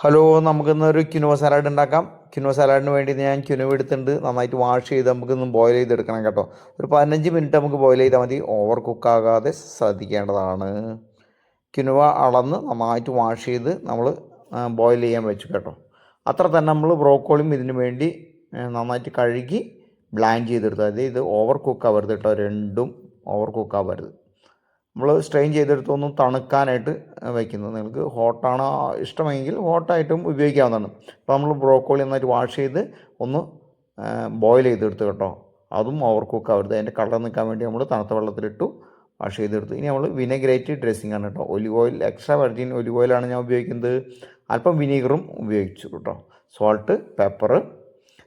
Hello, നമുക്കിന്നൊരു quinoa salad ഉണ്ടാക്കാം. Quinoa സാലഡിന് വേണ്ടി ഞാൻ ക്വിനോവ എടുത്തിട്ടുണ്ട്. നന്നായിട്ട് വാഷ് ചെയ്ത് നമുക്കിന്ന് ബോയിൽ ചെയ്തെടുക്കണം കേട്ടോ. ഒരു 15 മിനിറ്റ് നമുക്ക് ബോയിൽ ചെയ്താൽ മതി. ഓവർ കുക്കാകാതെ ശ്രദ്ധിക്കേണ്ടതാണ്. ക്വിനോവ അളന്ന് നന്നായിട്ട് വാഷ് ചെയ്ത് നമ്മൾ ബോയിൽ ചെയ്യാൻ വെച്ചു കേട്ടോ. അത്ര തന്നെ നമ്മൾ ബ്രോക്കോളിയും ഇതിന് വേണ്ടി നന്നായിട്ട് കഴുകി ബ്ലാൻഡ് ചെയ്തെടുത്തു. അതായത് ഇത് ഓവർ കുക്കാവരുത് കേട്ടോ, രണ്ടും ഓവർ കുക്കാവരുത്. നമ്മൾ സ്ട്രെയിൻ ചെയ്തെടുത്തൊന്നും തണുക്കാനായിട്ട് വയ്ക്കുന്നത്. നിങ്ങൾക്ക് ഹോട്ടാണ് ഇഷ്ടമെങ്കിൽ ഹോട്ടായിട്ടും ഉപയോഗിക്കാവുന്നതാണ്. അപ്പോൾ നമ്മൾ ബ്രോക്കോളി നന്നായിട്ട് വാഷ് ചെയ്ത് ഒന്ന് ബോയിൽ ചെയ്തെടുത്ത് കേട്ടോ. അതും ഓവർ കുക്കാവരുത്. അതിൻ്റെ കളർ നിൽക്കാൻ വേണ്ടി നമ്മൾ തണുത്ത വെള്ളത്തിലിട്ടു വാഷ് ചെയ്തെടുത്തു. ഇനി നമ്മൾ വിനെഗ്രേറ്റ് ഡ്രസ്സിങ് ആണ് കേട്ടോ. Olive oil, extra virgin olive ഓയിലാണ് ഞാൻ ഉപയോഗിക്കുന്നത്. അല്പം വിനീഗറും ഉപയോഗിച്ചു കേട്ടോ. Salt, pepper.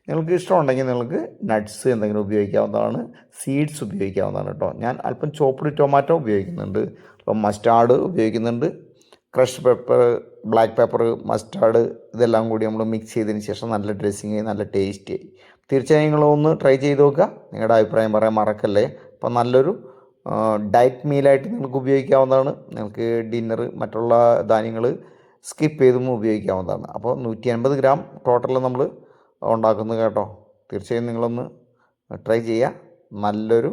നിങ്ങൾക്ക് ഇഷ്ടമുണ്ടെങ്കിൽ നിങ്ങൾക്ക് നട്ട്സ് എന്തെങ്കിലും ഉപയോഗിക്കാവുന്നതാണ്. സീഡ്സ് ഉപയോഗിക്കാവുന്നതാണ് കേട്ടോ. ഞാൻ അല്പം ചോപ്പ്ഡ് ടൊമാറ്റോ ഉപയോഗിക്കുന്നുണ്ട്. അപ്പം മസ്റ്റാർഡ് ഉപയോഗിക്കുന്നുണ്ട്. Crush pepper, black pepper, mustard ഇതെല്ലാം കൂടി നമ്മൾ മിക്സ് ചെയ്തതിന് ശേഷം നല്ല ഡ്രസ്സിങ്, നല്ല ടേസ്റ്റ്. തീർച്ചയായും നിങ്ങളൊന്ന് ട്രൈ ചെയ്ത് നോക്കുക. നിങ്ങളുടെ അഭിപ്രായം പറയാൻ മറക്കല്ലേ. അപ്പം നല്ലൊരു ഡയറ്റ് മീലായിട്ട് നിങ്ങൾക്ക് ഉപയോഗിക്കാവുന്നതാണ്. നിങ്ങൾക്ക് ഡിന്നർ മറ്റുള്ള ധാന്യങ്ങൾ സ്കിപ്പ് ചെയ്തും ഉപയോഗിക്കാവുന്നതാണ്. അപ്പോൾ 150 ഗ്രാം ടോട്ടൽ നമ്മൾ ഉണ്ടാക്കുന്നത് കേട്ടോ. തീർച്ചയായും നിങ്ങളൊന്ന് ട്രൈ ചെയ്യുക. നല്ലൊരു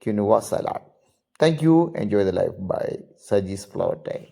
quinoa salad. Thank you. Enjoy the life. Bye. Saji's Flower time.